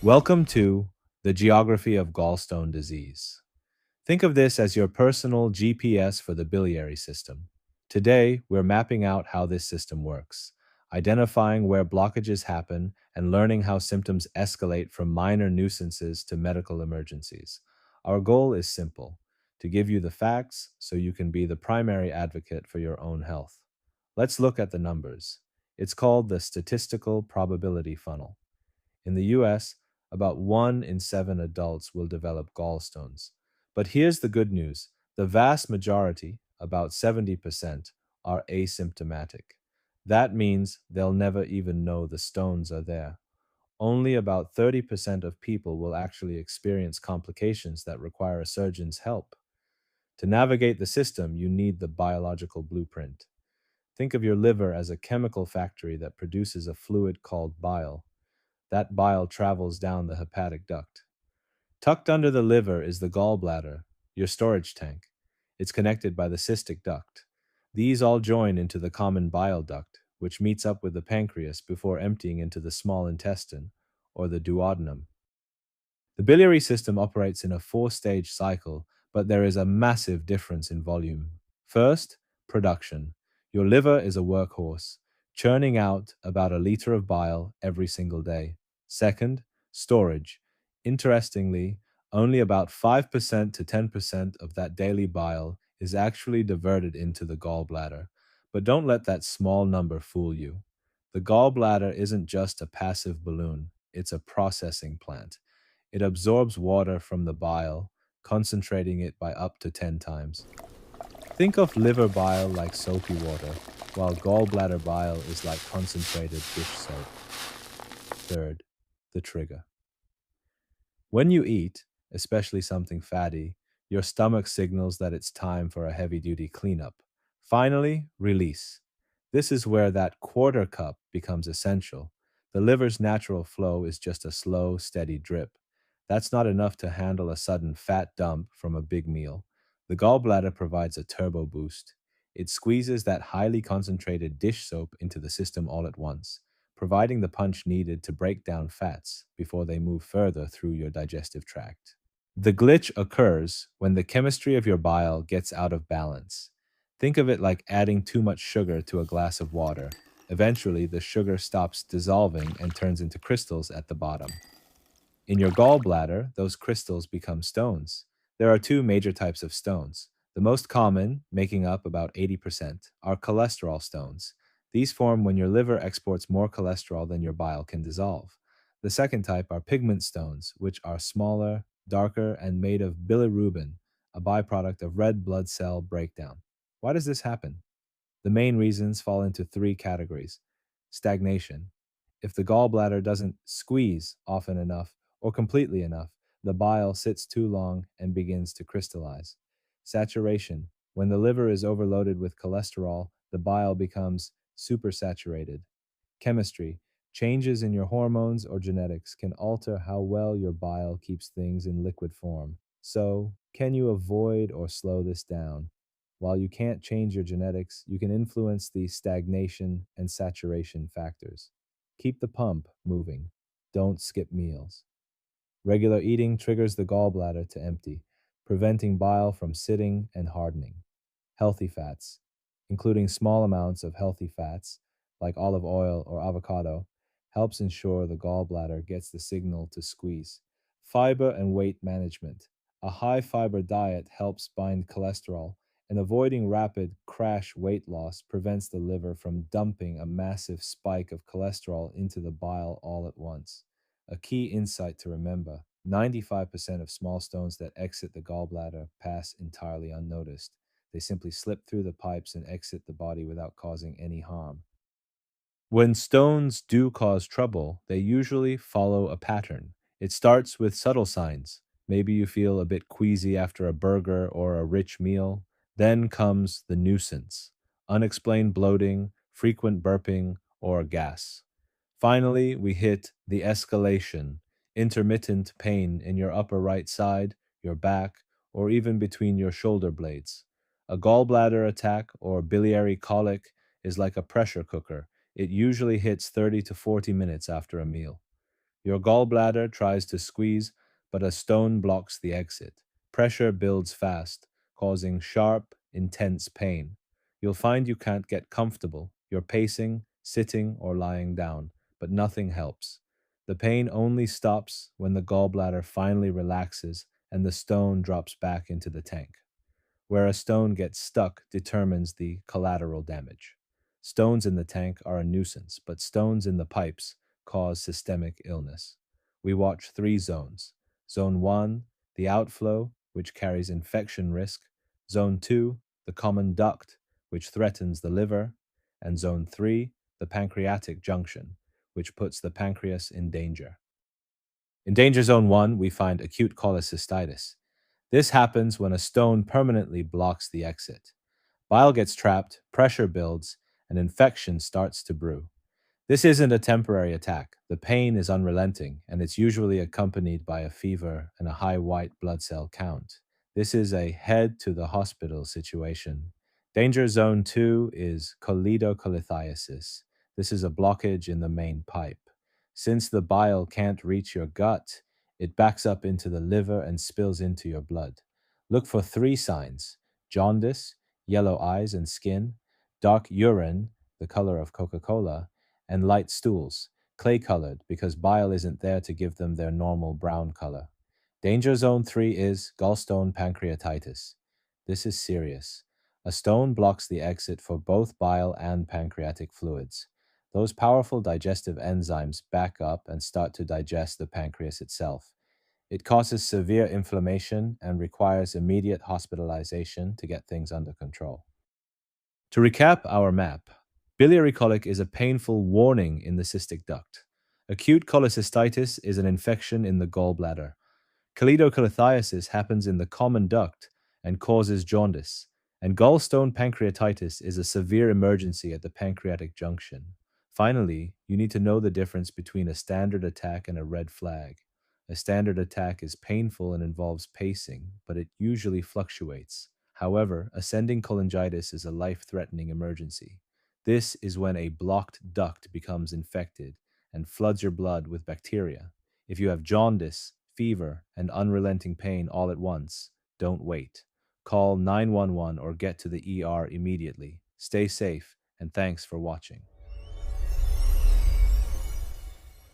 Welcome to the Geography of Gallstone Disease. Think of this as your personal GPS for the biliary system. Today, we're mapping out how this system works, identifying where blockages happen, and learning how symptoms escalate from minor nuisances to medical emergencies. Our goal is simple: to give you the facts so you can be the primary advocate for your own health. Let's look at the numbers. It's called the statistical probability funnel. In the US, about 1 in 7 adults will develop gallstones. But here's the good news: the vast majority, about 70%, are asymptomatic. That means they'll never even know the stones are there. Only about 30% of people will actually experience complications that require a surgeon's help. To navigate the system, you need the biological blueprint. Think of your liver as a chemical factory that produces a fluid called bile. That bile travels down the hepatic duct. Tucked under the liver is the gallbladder, your storage tank. It's connected by the cystic duct. These all join into the common bile duct, which meets up with the pancreas before emptying into the small intestine, or the duodenum. The biliary system operates in a four-stage cycle, but there is a massive difference in volume. First, production. Your liver is a workhorse, churning out about a liter of bile every single day. Second, storage. Interestingly, only about 5% to 10% of that daily bile is actually diverted into the gallbladder. But don't let that small number fool you. The gallbladder isn't just a passive balloon, it's a processing plant. It absorbs water from the bile, concentrating it by up to 10 times. Think of liver bile like soapy water, while gallbladder bile is like concentrated dish soap. Third, the trigger. When you eat, especially something fatty, your stomach signals that it's time for a heavy duty cleanup. Finally, release. This is where that quarter cup becomes essential. The liver's natural flow is just a slow, steady drip. That's not enough to handle a sudden fat dump from a big meal. The gallbladder provides a turbo boost. It squeezes that highly concentrated dish soap into the system all at once, providing the punch needed to break down fats before they move further through your digestive tract. The glitch occurs when the chemistry of your bile gets out of balance. Think of it like adding too much sugar to a glass of water. Eventually, the sugar stops dissolving and turns into crystals at the bottom. In your gallbladder, those crystals become stones. There are two major types of stones. The most common, making up about 80%, are cholesterol stones. These form when your liver exports more cholesterol than your bile can dissolve. The second type are pigment stones, which are smaller, darker, and made of bilirubin, a byproduct of red blood cell breakdown. Why does this happen? The main reasons fall into three categories: stagnation. If the gallbladder doesn't squeeze often enough or completely enough, the bile sits too long and begins to crystallize. Saturation. When the liver is overloaded with cholesterol, the bile becomes supersaturated. Chemistry. Changes in your hormones or genetics can alter how well your bile keeps things in liquid form. So, can you avoid or slow this down? While you can't change your genetics, you can influence the stagnation and saturation factors. Keep the pump moving. Don't skip meals. Regular eating triggers the gallbladder to empty, preventing bile from sitting and hardening. Healthy fats, including small amounts of healthy fats like olive oil or avocado, helps ensure the gallbladder gets the signal to squeeze. Fiber and weight management. A high fiber diet helps bind cholesterol, and avoiding rapid crash weight loss prevents the liver from dumping a massive spike of cholesterol into the bile all at once. A key insight to remember: 95% of small stones that exit the gallbladder pass entirely unnoticed. They simply slip through the pipes and exit the body without causing any harm. When stones do cause trouble, they usually follow a pattern. It starts with subtle signs. Maybe you feel a bit queasy after a burger or a rich meal. Then comes the nuisance: unexplained bloating, frequent burping, or gas. Finally, we hit the escalation: intermittent pain in your upper right side, your back, or even between your shoulder blades. A gallbladder attack or biliary colic is like a pressure cooker. It usually hits 30 to 40 minutes after a meal. Your gallbladder tries to squeeze, but a stone blocks the exit. Pressure builds fast, causing sharp, intense pain. You'll find you can't get comfortable. You're pacing, sitting, or lying down, but nothing helps. The pain only stops when the gallbladder finally relaxes and the stone drops back into the tank. Where a stone gets stuck determines the collateral damage. Stones in the tank are a nuisance, but stones in the pipes cause systemic illness. We watch three zones. Zone 1, the outflow, which carries infection risk. Zone 2, the common duct, which threatens the liver. And Zone 3, the pancreatic junction, which puts the pancreas in danger. In danger zone 1, we find acute cholecystitis. This happens when a stone permanently blocks the exit. Bile gets trapped, pressure builds, and infection starts to brew. This isn't a temporary attack. The pain is unrelenting, and it's usually accompanied by a fever and a high white blood cell count. This is a head to the hospital situation. Danger zone 2 is choledocholithiasis. This is a blockage in the main pipe. Since the bile can't reach your gut, it backs up into the liver and spills into your blood. Look for three signs: jaundice, yellow eyes and skin, dark urine, the color of Coca-Cola, and light stools, clay-colored because bile isn't there to give them their normal brown color. Danger zone 3 is gallstone pancreatitis. This is serious. A stone blocks the exit for both bile and pancreatic fluids. Those powerful digestive enzymes back up and start to digest the pancreas itself. It causes severe inflammation and requires immediate hospitalization to get things under control. To recap our map, biliary colic is a painful warning in the cystic duct. Acute cholecystitis is an infection in the gallbladder. Choledocholithiasis happens in the common duct and causes jaundice. And gallstone pancreatitis is a severe emergency at the pancreatic junction. Finally, you need to know the difference between a standard attack and a red flag. A standard attack is painful and involves pacing, but it usually fluctuates. However, ascending cholangitis is a life-threatening emergency. This is when a blocked duct becomes infected and floods your blood with bacteria. If you have jaundice, fever, and unrelenting pain all at once, don't wait. Call 911 or get to the ER immediately. Stay safe, and thanks for watching.